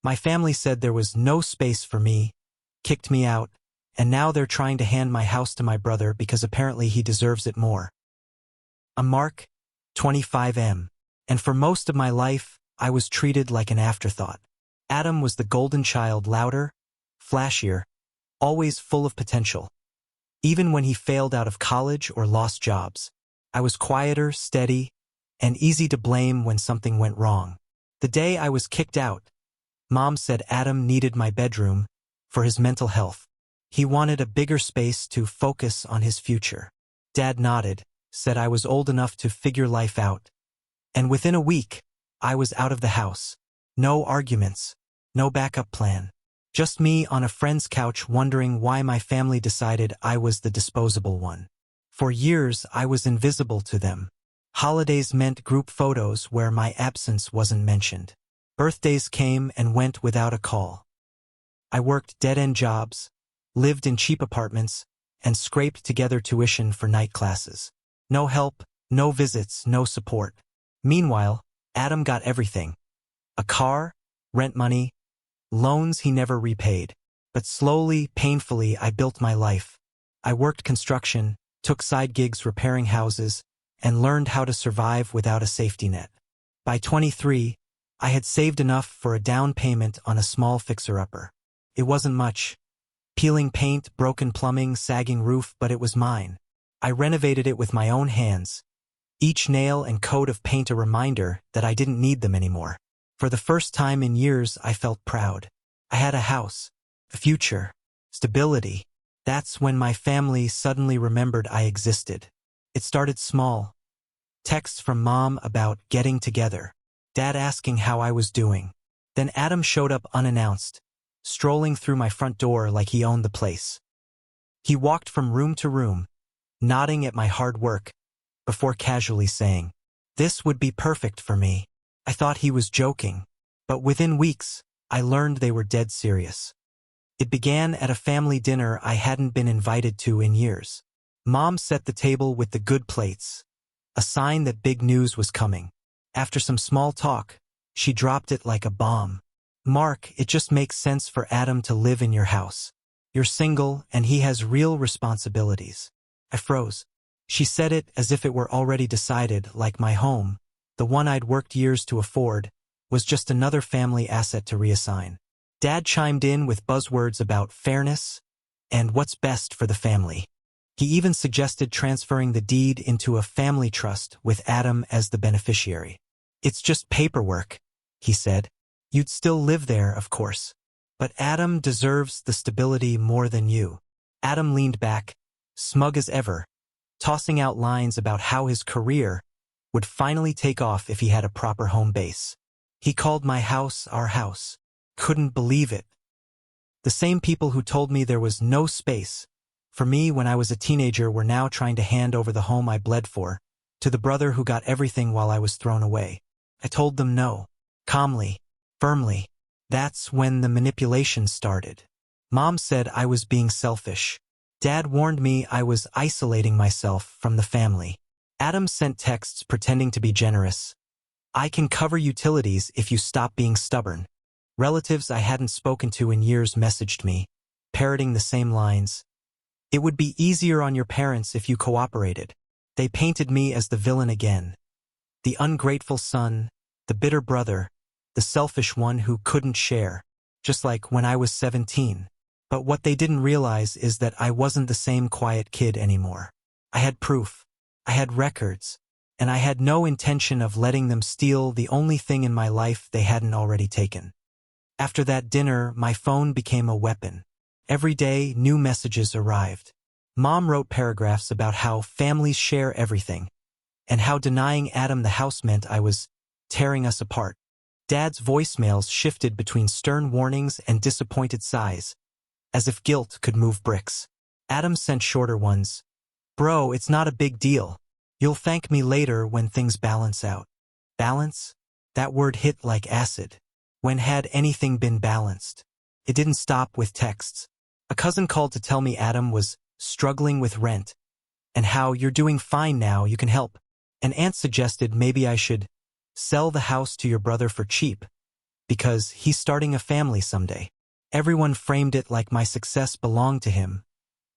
My family said there was no space for me, kicked me out, and now they're trying to hand my house to my brother because apparently he deserves it more. I'm Mark, 25M, and for most of my life, I was treated like an afterthought. Adam was the golden child, louder, flashier, always full of potential. Even when he failed out of college or lost jobs, I was quieter, steady, and easy to blame when something went wrong. The day I was kicked out, Mom said Adam needed my bedroom for his mental health. He wanted a bigger space to focus on his future. Dad nodded, said I was old enough to figure life out. And within a week, I was out of the house. No arguments, no backup plan. Just me on a friend's couch wondering why my family decided I was the disposable one. For years, I was invisible to them. Holidays meant group photos where my absence wasn't mentioned. Birthdays came and went without a call. I worked dead-end jobs, lived in cheap apartments, and scraped together tuition for night classes. No help, no visits, no support. Meanwhile, Adam got everything. A car, rent money, loans he never repaid. But slowly, painfully, I built my life. I worked construction, took side gigs repairing houses, and learned how to survive without a safety net. By 23, I had saved enough for a down payment on a small fixer-upper. It wasn't much. Peeling paint, broken plumbing, sagging roof, but it was mine. I renovated it with my own hands. Each nail and coat of paint a reminder that I didn't need them anymore. For the first time in years, I felt proud. I had a house, a future, stability. That's when my family suddenly remembered I existed. It started small. Texts from Mom about getting together. Dad asking how I was doing. Then Adam showed up unannounced, strolling through my front door like he owned the place. He walked from room to room, nodding at my hard work, before casually saying, "This would be perfect for me." I thought he was joking, but within weeks, I learned they were dead serious. It began at a family dinner I hadn't been invited to in years. Mom set the table with the good plates, a sign that big news was coming. After some small talk, she dropped it like a bomb. "Mark, it just makes sense for Adam to live in your house. You're single, and he has real responsibilities." I froze. She said it as if it were already decided, like my home, the one I'd worked years to afford, was just another family asset to reassign. Dad chimed in with buzzwords about fairness and what's best for the family. He even suggested transferring the deed into a family trust with Adam as the beneficiary. "It's just paperwork," he said. "You'd still live there, of course. But Adam deserves the stability more than you." Adam leaned back, smug as ever, tossing out lines about how his career would finally take off if he had a proper home base. He called my house our house. Couldn't believe it. The same people who told me there was no space for me when I was a teenager were now trying to hand over the home I bled for to the brother who got everything while I was thrown away. I told them no, calmly, firmly. That's when the manipulation started. Mom said I was being selfish. Dad warned me I was isolating myself from the family. Adam sent texts pretending to be generous. "I can cover utilities if you stop being stubborn." Relatives I hadn't spoken to in years messaged me, parroting the same lines. "It would be easier on your parents if you cooperated." They painted me as the villain again. The ungrateful son, the bitter brother, the selfish one who couldn't share, just like when I was 17. But what they didn't realize is that I wasn't the same quiet kid anymore. I had proof. I had records. And I had no intention of letting them steal the only thing in my life they hadn't already taken. After that dinner, my phone became a weapon. Every day, new messages arrived. Mom wrote paragraphs about how families share everything, and how denying Adam the house meant I was tearing us apart. Dad's voicemails shifted between stern warnings and disappointed sighs, as if guilt could move bricks. Adam sent shorter ones. "Bro, it's not a big deal. You'll thank me later when things balance out." Balance? That word hit like acid. When had anything been balanced? It didn't stop with texts. A cousin called to tell me Adam was struggling with rent, and how "you're doing fine now, you can help." An aunt suggested maybe I should sell the house to your brother for cheap, because he's starting a family someday. Everyone framed it like my success belonged to him,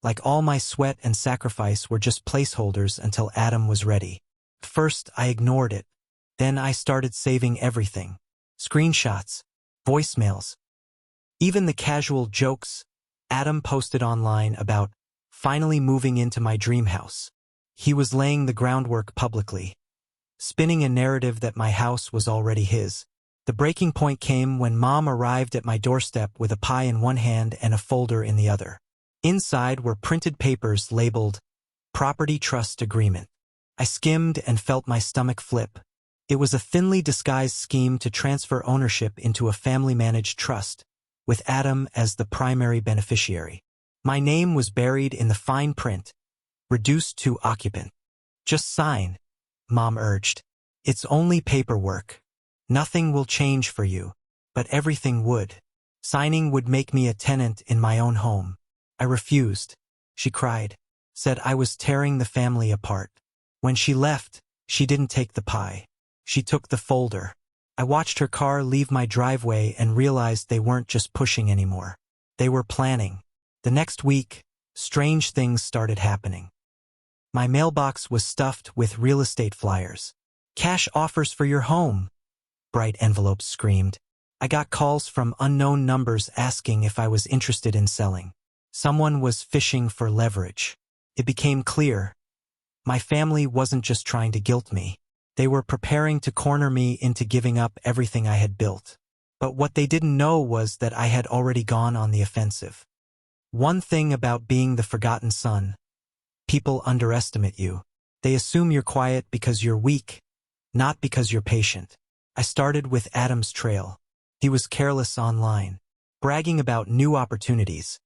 like all my sweat and sacrifice were just placeholders until Adam was ready. First, I ignored it. Then I started saving everything. Screenshots, voicemails, even the casual jokes Adam posted online about finally moving into my dream house. He was laying the groundwork publicly, spinning a narrative that my house was already his. The breaking point came when Mom arrived at my doorstep with a pie in one hand and a folder in the other. Inside were printed papers labeled Property Trust Agreement. I skimmed and felt my stomach flip. It was a thinly disguised scheme to transfer ownership into a family-managed trust, with Adam as the primary beneficiary. My name was buried in the fine print, reduced to occupant. Just sign, Mom urged. It's only paperwork. Nothing will change for you, but everything would. Signing would make me a tenant in my own home. I refused. She cried, said I was tearing the family apart. When she left, she didn't take the pie. She took the folder. I watched her car leave my driveway and realized they weren't just pushing anymore. They were planning. The next week, strange things started happening. My mailbox was stuffed with real estate flyers. Cash offers for your home, bright envelopes screamed. I got calls from unknown numbers asking if I was interested in selling. Someone was fishing for leverage. It became clear. My family wasn't just trying to guilt me. They were preparing to corner me into giving up everything I had built. But what they didn't know was that I had already gone on the offensive. One thing about being the forgotten son: people underestimate you. They assume you're quiet because you're weak, not because you're patient. I started with Adam's trail. He was careless online, bragging about new opportunities,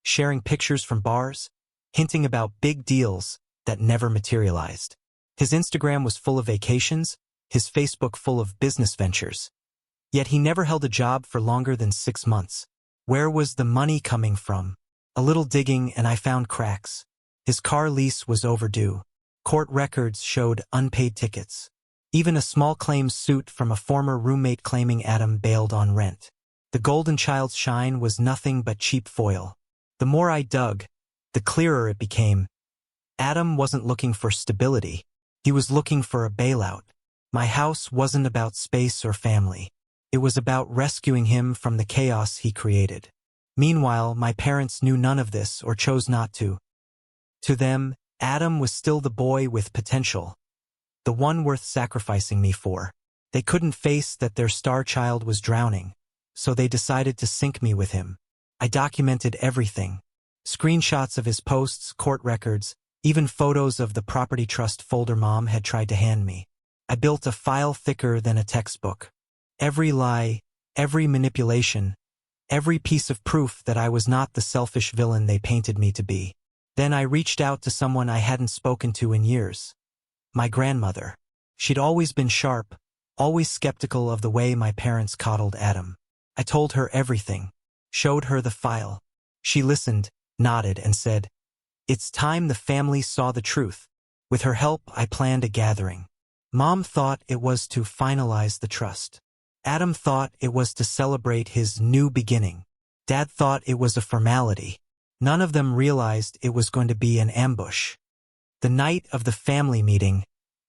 sharing pictures from bars, hinting about big deals that never materialized. His Instagram was full of vacations, his Facebook full of business ventures. Yet he never held a job for longer than 6 months. Where was the money coming from? A little digging and I found cracks. His car lease was overdue. Court records showed unpaid tickets. Even a small claims suit from a former roommate claiming Adam bailed on rent. The golden child's shine was nothing but cheap foil. The more I dug, the clearer it became. Adam wasn't looking for stability. He was looking for a bailout. My house wasn't about space or family. It was about rescuing him from the chaos he created. Meanwhile, my parents knew none of this or chose not to. To them, Adam was still the boy with potential, the one worth sacrificing me for. They couldn't face that their star child was drowning, so they decided to sink me with him. I documented everything. Screenshots of his posts, court records, even photos of the property trust folder Mom had tried to hand me. I built a file thicker than a textbook. Every lie, every manipulation, every piece of proof that I was not the selfish villain they painted me to be. Then I reached out to someone I hadn't spoken to in years. My grandmother. She'd always been sharp, always skeptical of the way my parents coddled Adam. I told her everything, showed her the file. She listened, nodded, and said, "It's time the family saw the truth." With her help, I planned a gathering. Mom thought it was to finalize the trust. Adam thought it was to celebrate his new beginning. Dad thought it was a formality. None of them realized it was going to be an ambush. The night of the family meeting,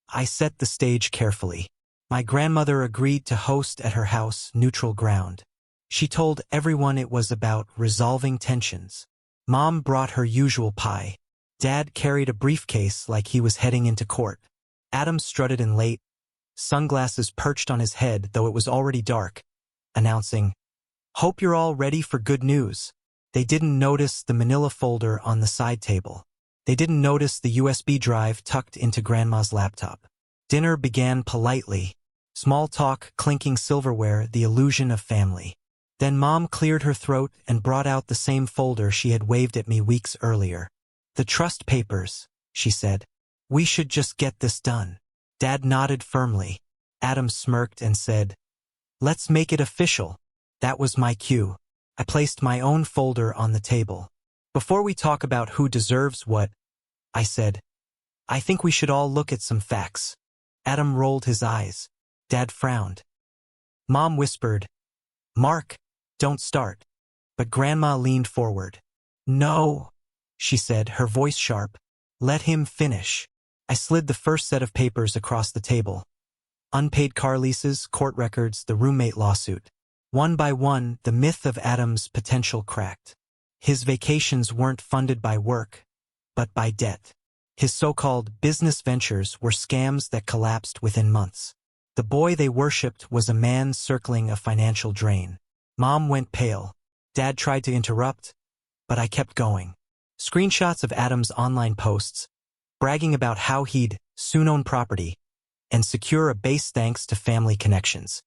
I set the stage carefully. My grandmother agreed to host at her house, neutral ground. She told everyone it was about resolving tensions. Mom brought her usual pie. Dad carried a briefcase like he was heading into court. Adam strutted in late, sunglasses perched on his head though it was already dark, announcing, "Hope you're all ready for good news." They didn't notice the manila folder on the side table. They didn't notice the USB drive tucked into Grandma's laptop. Dinner began politely. Small talk, clinking silverware, the illusion of family. Then Mom cleared her throat and brought out the same folder she had waved at me weeks earlier. "The trust papers," she said. "We should just get this done." Dad nodded firmly. Adam smirked and said, "Let's make it official." That was my cue. I placed my own folder on the table. "Before we talk about who deserves what," I said, "I think we should all look at some facts." Adam rolled his eyes. Dad frowned. Mom whispered, "Mark, don't start." But Grandma leaned forward. "No," she said, her voice sharp. "Let him finish." I slid the first set of papers across the table. Unpaid car leases, court records, the roommate lawsuit. One by one, the myth of Adam's potential cracked. His vacations weren't funded by work, but by debt. His so-called business ventures were scams that collapsed within months. The boy they worshipped was a man circling a financial drain. Mom went pale. Dad tried to interrupt, but I kept going. Screenshots of Adam's online posts, bragging about how he'd soon own property and secure a base thanks to family connections.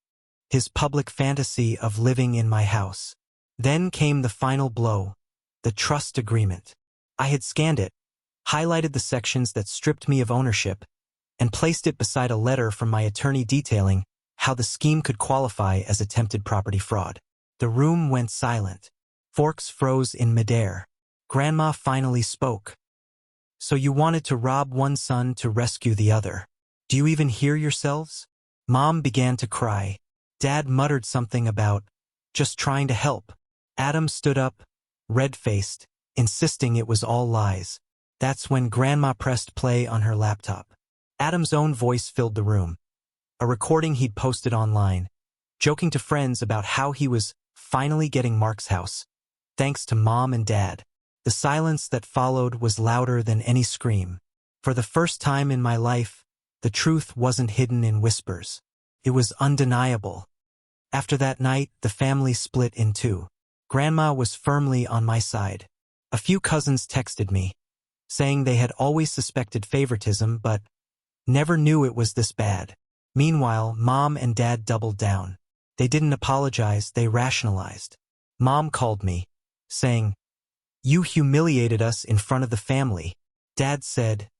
His public fantasy of living in my house. Then came the final blow, the trust agreement. I had scanned it, highlighted the sections that stripped me of ownership, and placed it beside a letter from my attorney detailing how the scheme could qualify as attempted property fraud. The room went silent. Forks froze in midair. Grandma finally spoke. "So you wanted to rob one son to rescue the other. Do you even hear yourselves?" Mom began to cry. Dad muttered something about just trying to help. Adam stood up, red-faced, insisting it was all lies. That's when Grandma pressed play on her laptop. Adam's own voice filled the room. A recording he'd posted online, joking to friends about how he was finally getting Mark's house, thanks to Mom and Dad. The silence that followed was louder than any scream. For the first time in my life, the truth wasn't hidden in whispers. It was undeniable. After that night, the family split in two. Grandma was firmly on my side. A few cousins texted me, saying they had always suspected favoritism but never knew it was this bad. Meanwhile, Mom and Dad doubled down. They didn't apologize, they rationalized. Mom called me, saying, "You humiliated us in front of the family." Dad said,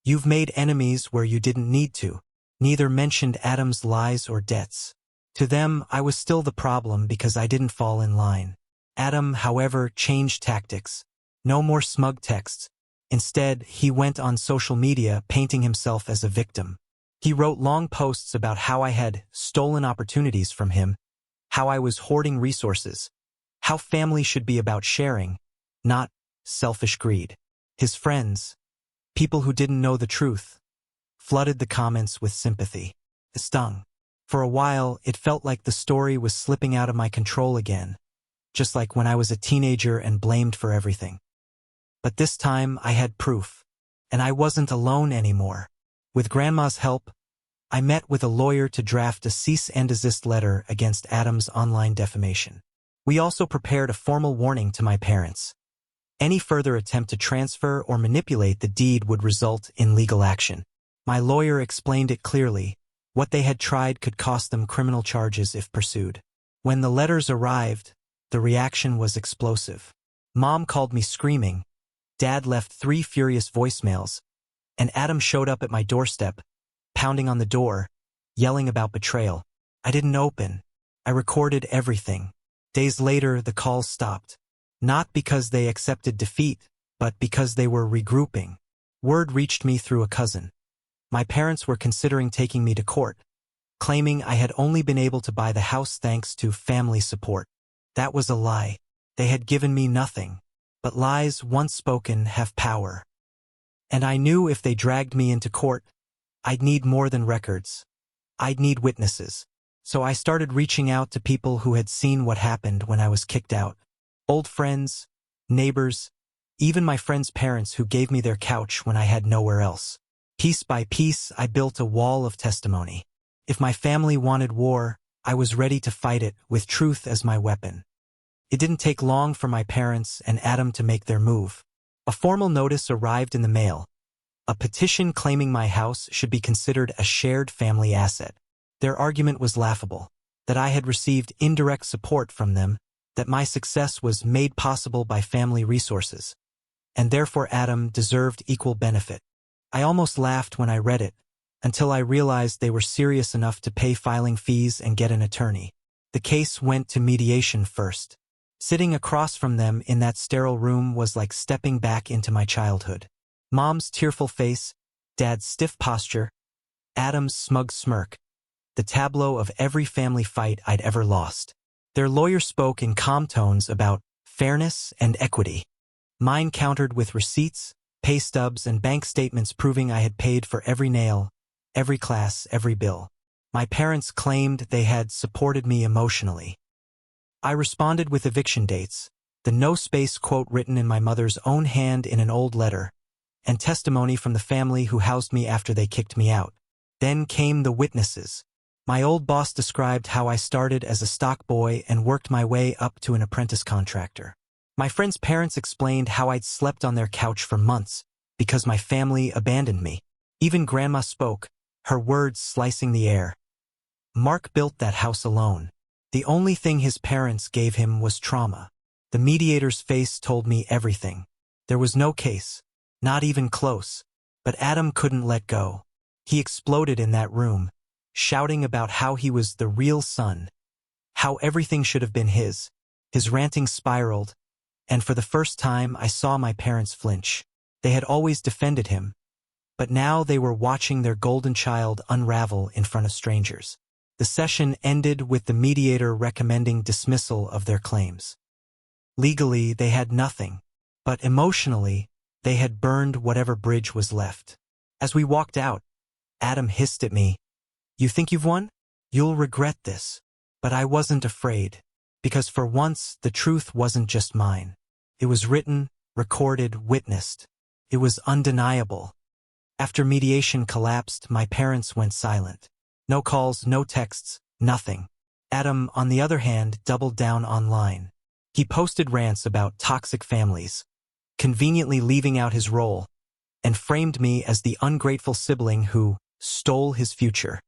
"You've made enemies where you didn't need to." Neither mentioned Adam's lies or debts. To them, I was still the problem because I didn't fall in line. Adam, however, changed tactics. No more smug texts. Instead, he went on social media painting himself as a victim. He wrote long posts about how I had stolen opportunities from him, how I was hoarding resources, how family should be about sharing, not selfish greed. His friends, people who didn't know the truth, flooded the comments with sympathy. It stung. For a while, it felt like the story was slipping out of my control again, just like when I was a teenager and blamed for everything. But this time, I had proof, and I wasn't alone anymore. With Grandma's help, I met with a lawyer to draft a cease and desist letter against Adam's online defamation. We also prepared a formal warning to my parents. Any further attempt to transfer or manipulate the deed would result in legal action. My lawyer explained it clearly. What they had tried could cost them criminal charges if pursued. When the letters arrived, the reaction was explosive. Mom called me screaming. Dad left 3 furious voicemails, and Adam showed up at my doorstep, pounding on the door, yelling about betrayal. I didn't open. I recorded everything. Days later, the calls stopped. Not because they accepted defeat, but because they were regrouping. Word reached me through a cousin. My parents were considering taking me to court, claiming I had only been able to buy the house thanks to family support. That was a lie. They had given me nothing. But lies once spoken have power. And I knew if they dragged me into court, I'd need more than records. I'd need witnesses. So I started reaching out to people who had seen what happened when I was kicked out. Old friends, neighbors, even my friends' parents who gave me their couch when I had nowhere else. Piece by piece, I built a wall of testimony. If my family wanted war, I was ready to fight it with truth as my weapon. It didn't take long for my parents and Adam to make their move. A formal notice arrived in the mail. A petition claiming my house should be considered a shared family asset. Their argument was laughable, that I had received indirect support from them, that my success was made possible by family resources, and therefore Adam deserved equal benefit. I almost laughed when I read it, until I realized they were serious enough to pay filing fees and get an attorney. The case went to mediation first. Sitting across from them in that sterile room was like stepping back into my childhood. Mom's tearful face, Dad's stiff posture, Adam's smug smirk, the tableau of every family fight I'd ever lost. Their lawyer spoke in calm tones about fairness and equity. Mine countered with receipts, pay stubs, and bank statements proving I had paid for every nail, every class, every bill. My parents claimed they had supported me emotionally. I responded with eviction dates, the no-space quote written in my mother's own hand in an old letter, and testimony from the family who housed me after they kicked me out. Then came the witnesses. My old boss described how I started as a stock boy and worked my way up to an apprentice contractor. My friends' parents explained how I'd slept on their couch for months because my family abandoned me. Even Grandma spoke, her words slicing the air. Mark built that house alone. The only thing his parents gave him was trauma. The mediator's face told me everything. There was no case, not even close, but Adam couldn't let go. He exploded in that room, shouting about how he was the real son, how everything should have been his. His ranting spiraled, and for the first time I saw my parents flinch. They had always defended him, but now they were watching their golden child unravel in front of strangers. The session ended with the mediator recommending dismissal of their claims. Legally, they had nothing, but emotionally, they had burned whatever bridge was left. As we walked out, Adam hissed at me, "You think you've won? You'll regret this." But I wasn't afraid, because for once the truth wasn't just mine. It was written, recorded, witnessed. It was undeniable. After mediation collapsed, my parents went silent. No calls, no texts, nothing. Adam, on the other hand, doubled down online. He posted rants about toxic families, conveniently leaving out his role, and framed me as the ungrateful sibling who stole his future.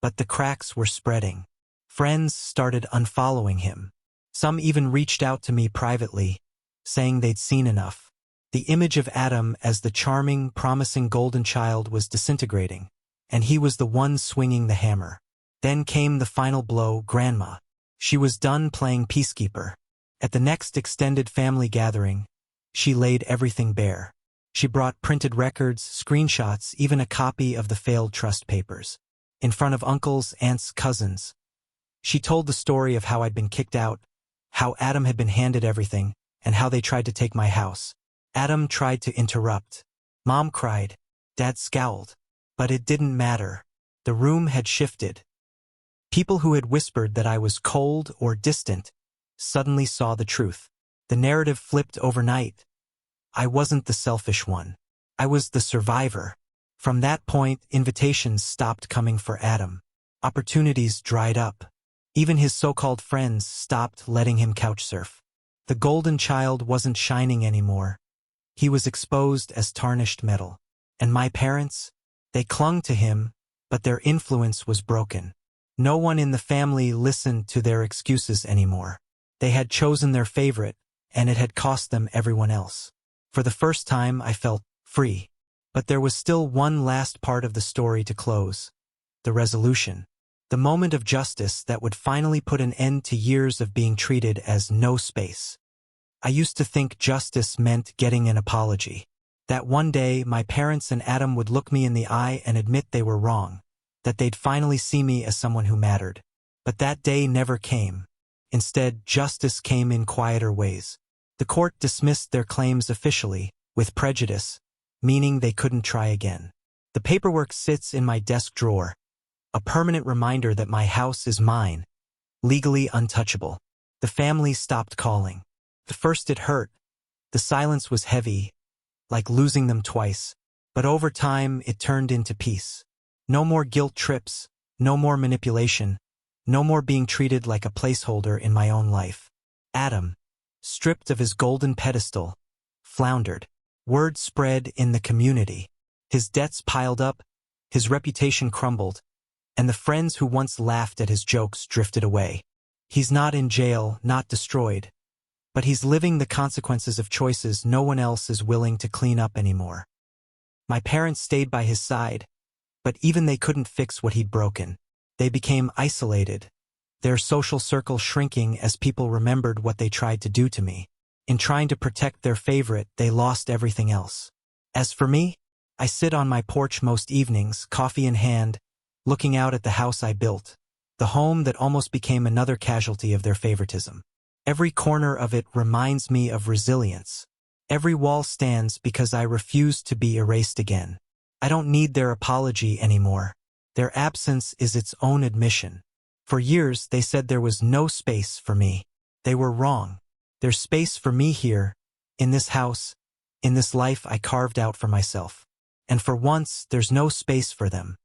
But the cracks were spreading. Friends started unfollowing him. Some even reached out to me privately, saying they'd seen enough. The image of Adam as the charming, promising golden child was disintegrating, and he was the one swinging the hammer. Then came the final blow, Grandma. She was done playing peacekeeper. At the next extended family gathering, she laid everything bare. She brought printed records, screenshots, even a copy of the failed trust papers. In front of uncles, aunts, cousins. She told the story of how I'd been kicked out, how Adam had been handed everything, and how they tried to take my house. Adam tried to interrupt. Mom cried. Dad scowled. But it didn't matter. The room had shifted. People who had whispered that I was cold or distant suddenly saw the truth. The narrative flipped overnight. I wasn't the selfish one. I was the survivor. From that point, invitations stopped coming for Adam. Opportunities dried up. Even his so-called friends stopped letting him couch surf. The golden child wasn't shining anymore. He was exposed as tarnished metal. And my parents? They clung to him, but their influence was broken. No one in the family listened to their excuses anymore. They had chosen their favorite, and it had cost them everyone else. For the first time, I felt free. But there was still one last part of the story to close. The resolution. The moment of justice that would finally put an end to years of being treated as no space. I used to think justice meant getting an apology. That one day, my parents and Adam would look me in the eye and admit they were wrong. That they'd finally see me as someone who mattered. But that day never came. Instead, justice came in quieter ways. The court dismissed their claims officially, with prejudice, meaning they couldn't try again. The paperwork sits in my desk drawer, a permanent reminder that my house is mine, legally untouchable. The family stopped calling. At first it hurt. The silence was heavy, like losing them twice. But over time, it turned into peace. No more guilt trips, no more manipulation, no more being treated like a placeholder in my own life. Adam, stripped of his golden pedestal, floundered. Word spread in the community. His debts piled up, his reputation crumbled, and the friends who once laughed at his jokes drifted away. He's not in jail, not destroyed, but he's living the consequences of choices no one else is willing to clean up anymore. My parents stayed by his side, but even they couldn't fix what he'd broken. They became isolated, their social circle shrinking as people remembered what they tried to do to me. In trying to protect their favorite, they lost everything else. As for me, I sit on my porch most evenings, coffee in hand, looking out at the house I built. the home that almost became another casualty of their favoritism. Every corner of it reminds me of resilience. Every wall stands because I refuse to be erased again. I don't need their apology anymore. Their absence is its own admission. For years, they said there was no space for me. They were wrong. There's space for me here, in this house, in this life I carved out for myself. And for once, there's no space for them.